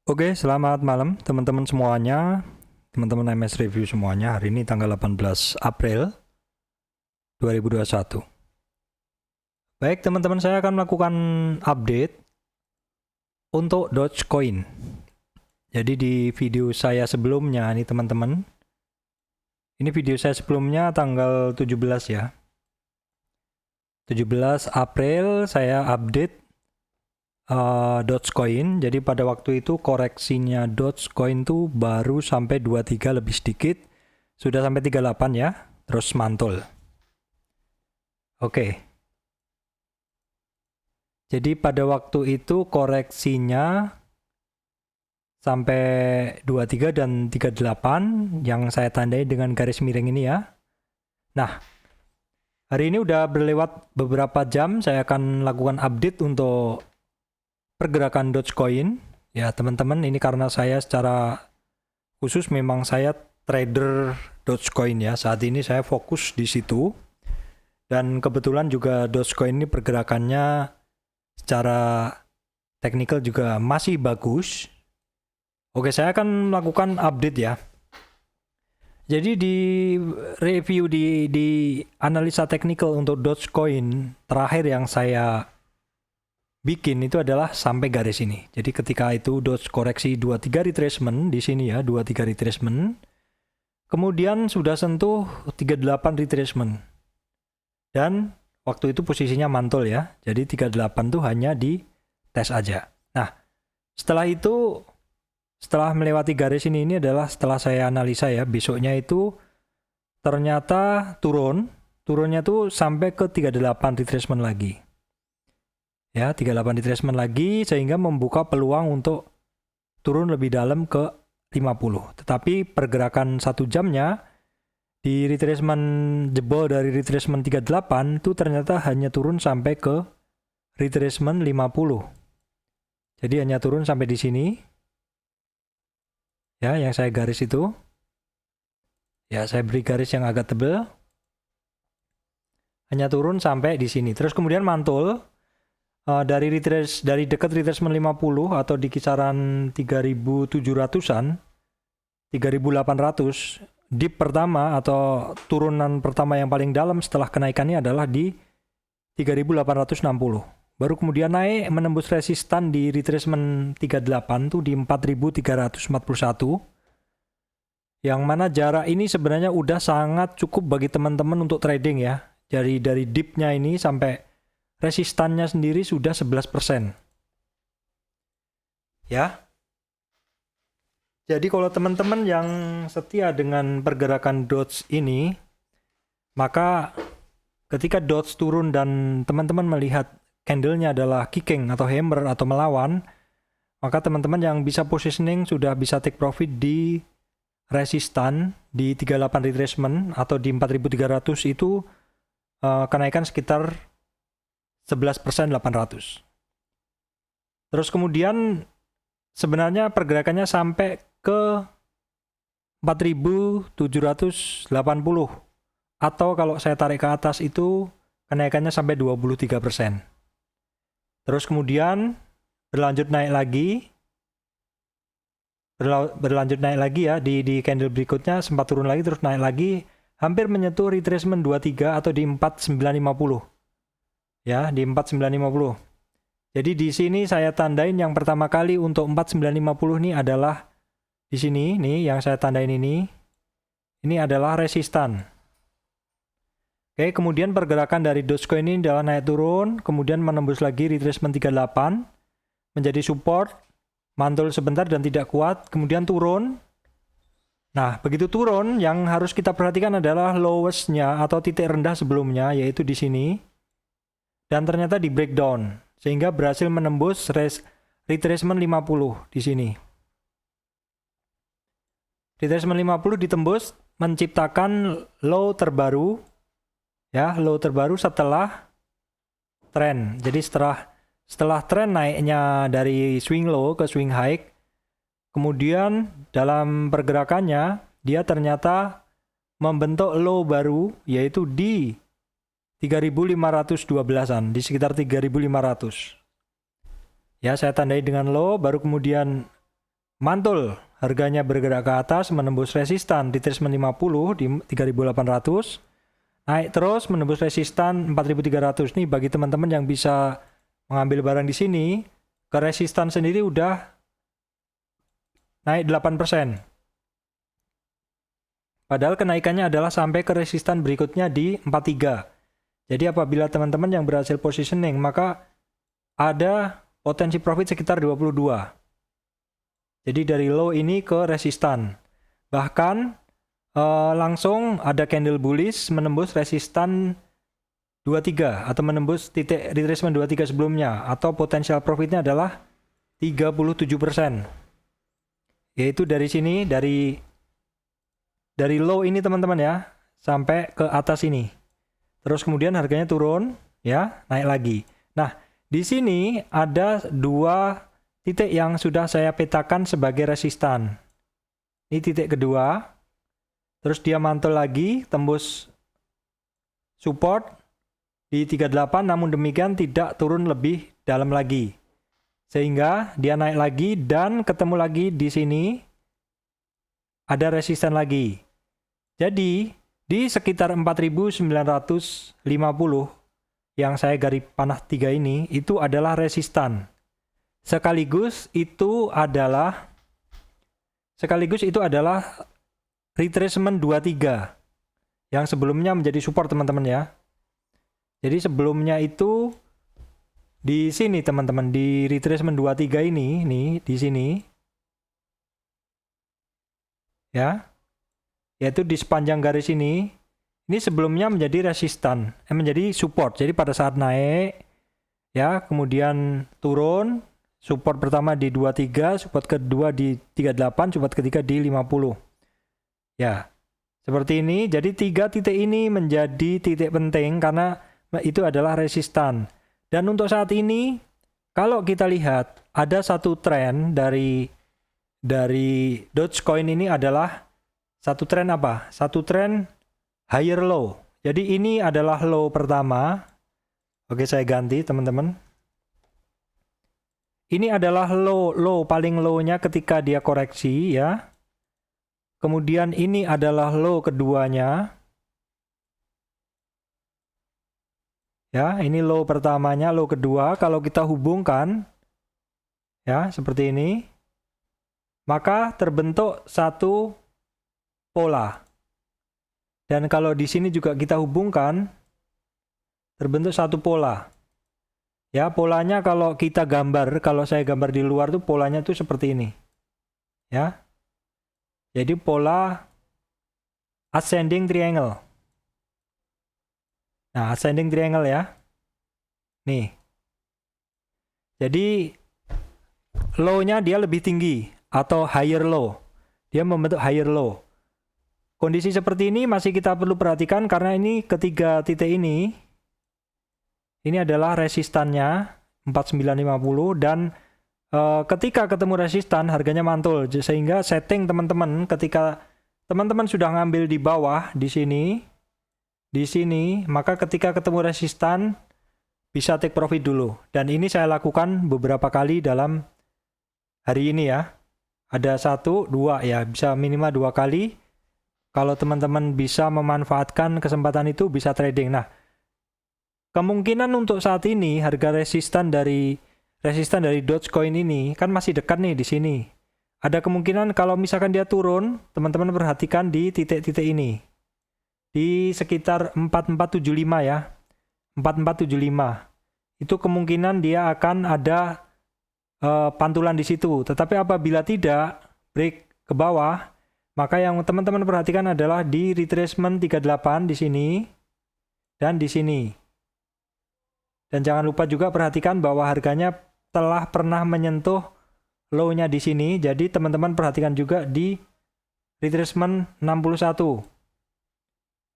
Oke, selamat malam teman-teman semuanya, teman-teman MS Review semuanya. Hari ini tanggal 18 April 2021. Baik, teman-teman, saya akan melakukan update untuk Dogecoin. Jadi di video saya sebelumnya nih teman-teman, ini video saya sebelumnya tanggal 17 ya. 17 April saya update Dogecoin. Jadi pada waktu itu koreksinya Dogecoin tuh baru sampai 23 lebih sedikit. Sudah sampai 38 ya. Terus mantul. Oke. Jadi pada waktu itu koreksinya sampai 23 dan 38 yang saya tandai dengan garis miring ini ya. Nah, hari ini udah berlewat beberapa jam, saya akan lakukan update untuk pergerakan Dogecoin. Ya teman-teman, ini karena saya secara khusus memang saya trader Dogecoin ya. Saat ini saya fokus di situ. Dan kebetulan juga Dogecoin ini pergerakannya secara teknikal juga masih bagus. Oke, saya akan melakukan update ya. Jadi di review di analisa teknikal untuk Dogecoin terakhir yang saya bikin itu adalah sampai garis ini. Jadi ketika itu Doge koreksi 23 retracement di sini ya, 23 retracement. Kemudian sudah sentuh 38 retracement. Dan waktu itu posisinya mantul ya. Jadi 38 tuh hanya di tes aja. Nah, setelah itu setelah melewati garis ini adalah setelah saya analisa ya, besoknya itu ternyata turunnya tuh sampai ke 38 retracement lagi. Ya, 38 retracement lagi sehingga membuka peluang untuk turun lebih dalam ke 50. Tetapi pergerakan 1 jamnya di retracement jebol dari retracement 38 itu ternyata hanya turun sampai ke retracement 50. Jadi hanya turun sampai di sini. Ya, yang saya garis itu. Ya, saya beri garis yang agak tebal. Hanya turun sampai di sini. Terus kemudian mantul. Dari dekat retracement 50 atau di kisaran 3.700-an, 3.800, dip pertama atau turunan pertama yang paling dalam setelah kenaikannya adalah di 3.860. Baru kemudian naik menembus resistan di retracement 38 tuh di 4.341. Yang mana jarak ini sebenarnya udah sangat cukup bagi teman-teman untuk trading ya. Dari dipnya ini sampai resistannya sendiri sudah 11%. Ya. Jadi kalau teman-teman yang setia dengan pergerakan Doge ini, maka ketika Doge turun dan teman-teman melihat candlenya adalah kicking atau hammer atau melawan, maka teman-teman yang bisa positioning sudah bisa take profit di resistan di 38 retracement atau di 4.300 itu kenaikan sekitar 11% 800. Terus kemudian sebenarnya pergerakannya sampai ke 4.780 atau kalau saya tarik ke atas itu kenaikannya sampai 23%. Terus kemudian berlanjut naik lagi ya di candle berikutnya sempat turun lagi terus naik lagi hampir menyentuh retracement 23 atau di 4950. Ya, di 4950. Jadi di sini saya tandain yang pertama kali untuk 4950 ini adalah di sini nih yang saya tandain ini. Ini adalah resistan. Oke, kemudian pergerakan dari Dogecoin ini adalah naik turun, kemudian menembus lagi retracement 38 menjadi support, mantul sebentar dan tidak kuat, kemudian turun. Nah, begitu turun yang harus kita perhatikan adalah lowest-nya atau titik rendah sebelumnya yaitu di sini. Dan ternyata di breakdown sehingga berhasil menembus retracement 50 di sini. Retracement 50 ditembus menciptakan low terbaru ya, low terbaru setelah tren. Jadi setelah tren naiknya dari swing low ke swing high, kemudian dalam pergerakannya dia ternyata membentuk low baru yaitu di 3.512-an, di sekitar 3.500. Ya, saya tandai dengan low, baru kemudian mantul, harganya bergerak ke atas menembus resistan retracement 50 di 3.800, naik terus menembus resistan 4.300. Nih bagi teman-teman yang bisa mengambil barang di sini, ke resistan sendiri udah naik 8%. Padahal kenaikannya adalah sampai ke resistan berikutnya di 43. Jadi apabila teman-teman yang berhasil positioning, maka ada potensi profit sekitar 22. Jadi dari low ini ke resistan. Bahkan langsung ada candle bullish menembus resistan 23 atau menembus titik retracement 23 sebelumnya, atau potensial profitnya adalah 37%. Yaitu dari sini, dari low ini teman-teman ya, sampai ke atas ini. Terus kemudian harganya turun, ya, naik lagi. Nah, di sini ada dua titik yang sudah saya petakan sebagai resistan. Ini titik kedua. Terus dia mantul lagi, tembus support di 38, namun demikian tidak turun lebih dalam lagi. Sehingga dia naik lagi dan ketemu lagi di sini ada resisten lagi. Jadi di sekitar 4.950 yang saya garis panah 3 ini itu adalah resistan. Sekaligus itu adalah retracement 23 yang sebelumnya menjadi support teman-teman ya. Jadi sebelumnya itu di sini teman-teman, di retracement 23 ini nih di sini ya, yaitu di sepanjang garis ini sebelumnya menjadi resistan, menjadi support. Jadi pada saat naik ya, kemudian turun, support pertama di 23, support kedua di 38, support ketiga di 50. Ya, seperti ini. Jadi 3 titik ini menjadi titik penting karena itu adalah resistan. Dan untuk saat ini, kalau kita lihat ada satu tren dari Dogecoin ini adalah satu tren apa? Satu tren higher low. Jadi ini adalah low pertama. Oke, saya ganti teman-teman. Ini adalah low paling low-nya ketika dia koreksi ya. Kemudian ini adalah low keduanya. Ya, ini low pertamanya, low kedua. Kalau kita hubungkan ya seperti ini, maka terbentuk satu pola. Dan kalau di sini juga kita hubungkan, terbentuk satu pola. Ya, polanya kalau kita gambar, kalau saya gambar di luar tuh polanya tuh seperti ini. Ya. Jadi pola ascending triangle. Nah, ascending triangle ya. Nih. Jadi low-nya dia lebih tinggi atau higher low. Dia membentuk higher low. Kondisi seperti ini masih kita perlu perhatikan karena ini ketiga titik ini adalah resistannya 4950 dan ketika ketemu resistan harganya mantul, sehingga setting teman-teman ketika teman-teman sudah ngambil di bawah di sini, maka ketika ketemu resistan bisa take profit dulu. Dan ini saya lakukan beberapa kali dalam hari ini ya. Ada 1, 2 ya, bisa minimal 2 kali. Kalau teman-teman bisa memanfaatkan kesempatan itu bisa trading. Nah, kemungkinan untuk saat ini harga resistan dari Dogecoin ini kan masih dekat nih di sini. Ada kemungkinan kalau misalkan dia turun, teman-teman perhatikan di titik-titik ini. Di sekitar 4475 ya. 4475. Itu kemungkinan dia akan ada pantulan di situ. Tetapi apabila tidak break ke bawah, maka yang teman-teman perhatikan adalah di retracement 38 di sini dan di sini. Dan jangan lupa juga perhatikan bahwa harganya telah pernah menyentuh low-nya di sini. Jadi teman-teman perhatikan juga di retracement 61.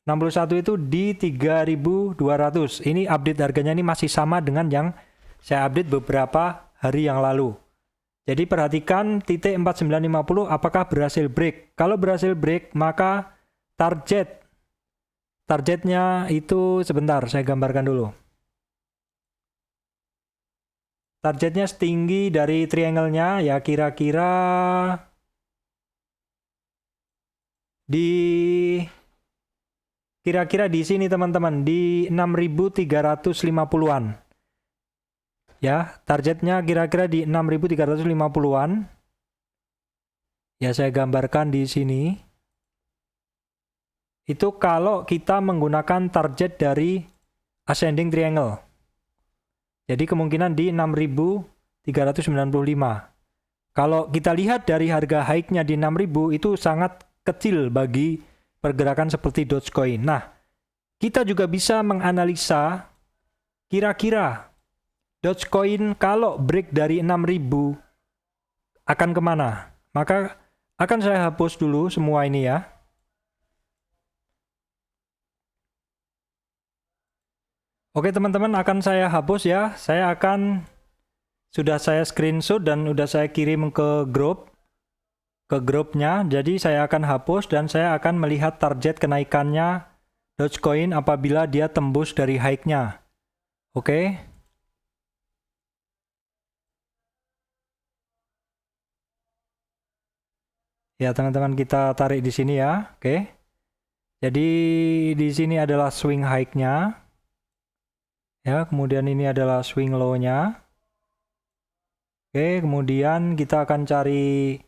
61 itu di 3.200. Ini update harganya ini masih sama dengan yang saya update beberapa hari yang lalu. Jadi perhatikan titik 4950 apakah berhasil break. Kalau berhasil break, maka targetnya itu sebentar saya gambarkan dulu. targetnya setinggi dari triangle-nya ya kira-kira di sini teman-teman, di 6.350-an. Ya, targetnya kira-kira di 6.350-an. Ya, saya gambarkan di sini. Itu kalau kita menggunakan target dari ascending triangle. Jadi kemungkinan di 6.395. Kalau kita lihat dari harga high-nya di 6.000 itu sangat kecil bagi pergerakan seperti Dogecoin. Nah, kita juga bisa menganalisa kira-kira Dogecoin kalau break dari 6.000 akan kemana. Maka akan saya hapus dulu semua ini ya. Oke teman-teman, akan saya hapus ya. Sudah saya screenshot dan sudah saya kirim ke grupnya. Jadi saya akan hapus dan saya akan melihat target kenaikannya Dogecoin apabila dia tembus dari high-nya. Oke. Ya teman-teman, kita tarik di sini ya. Oke. Jadi di sini adalah swing high-nya. Ya, kemudian ini adalah swing low-nya. Oke, kemudian kita akan cari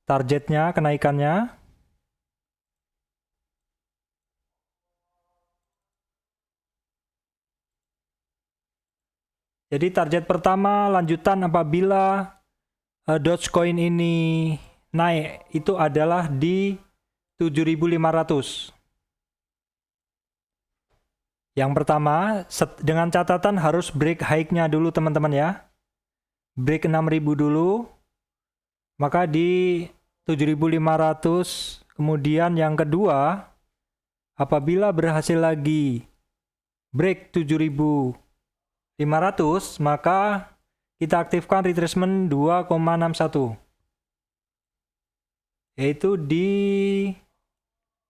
targetnya, kenaikannya. Jadi target pertama lanjutan apabila Dogecoin ini naik itu adalah di 7.500. Yang pertama, dengan catatan harus break high-nya dulu teman-teman ya. Break 6.000 dulu. Maka di 7.500. Kemudian yang kedua, apabila berhasil lagi break 7.500, maka kita aktifkan retracement 2,61. Yaitu di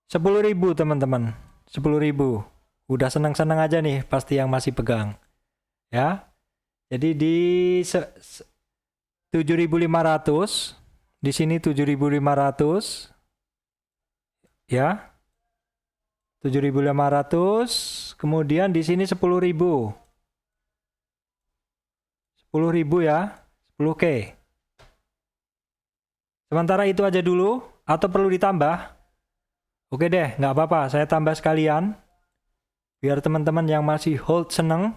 10.000 teman-teman. 10.000. Udah senang-senang aja nih pasti yang masih pegang. Ya. Jadi di 7.500, di sini 7.500. Ya. 7.500, kemudian di sini 10.000. 10.000 ya. 10K. Sementara itu aja dulu atau perlu ditambah? Oke deh, nggak apa-apa, saya tambah sekalian. Biar teman-teman yang masih hold seneng.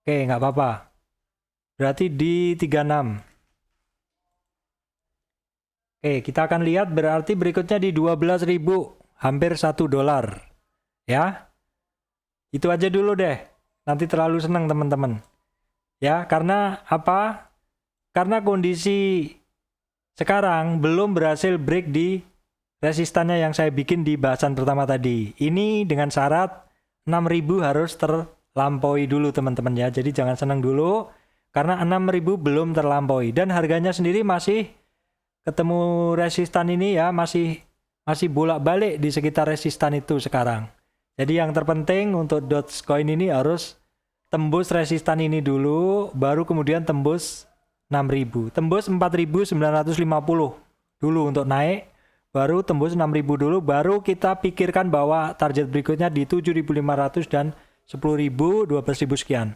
Oke, nggak apa-apa. Berarti di 36. Oke, kita akan lihat berarti berikutnya di 12.000. Hampir $1. Ya. Itu aja dulu deh. Nanti terlalu seneng teman-teman. Ya, karena apa? Karena kondisi sekarang belum berhasil break di resistannya yang saya bikin di bahasan pertama tadi. Ini dengan syarat 6.000 harus terlampaui dulu teman-teman ya. Jadi jangan senang dulu karena 6.000 belum terlampaui dan harganya sendiri masih ketemu resistan ini ya, masih bolak-balik di sekitar resistan itu sekarang. Jadi yang terpenting untuk Dogecoin ini harus tembus resistan ini dulu, baru kemudian tembus 6.000. Tembus 4.950 dulu untuk naik. Baru tembus 6.000 dulu, baru kita pikirkan bahwa target berikutnya di 7.500 dan 10.000, 12.000 sekian.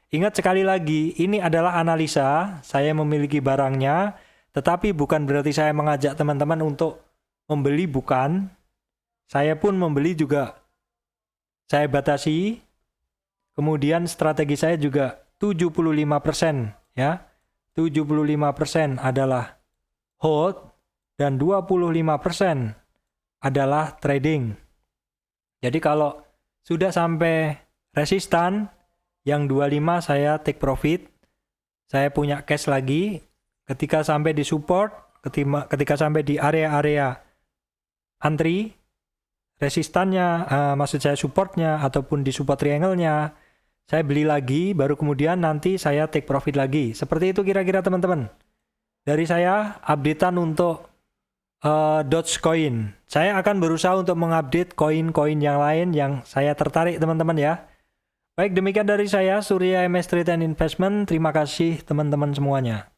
Ingat sekali lagi, ini adalah analisa, saya memiliki barangnya, tetapi bukan berarti saya mengajak teman-teman untuk membeli, bukan. Saya pun membeli juga, saya batasi. Kemudian strategi saya juga 75% ya. 75% adalah hold. Dan 25% adalah trading. Jadi kalau sudah sampai resistan, yang 25 saya take profit, saya punya cash lagi. Ketika sampai di support, ketika sampai di area-area antri, resistannya, maksud saya supportnya, ataupun di support triangle-nya, saya beli lagi, baru kemudian nanti saya take profit lagi. Seperti itu kira-kira teman-teman. Dari saya, updatean untuk Dogecoin. Saya akan berusaha untuk mengupdate koin-koin yang lain yang saya tertarik teman-teman ya. Baik, demikian dari saya, Surya MS Trade and Investment. Terima kasih teman-teman semuanya.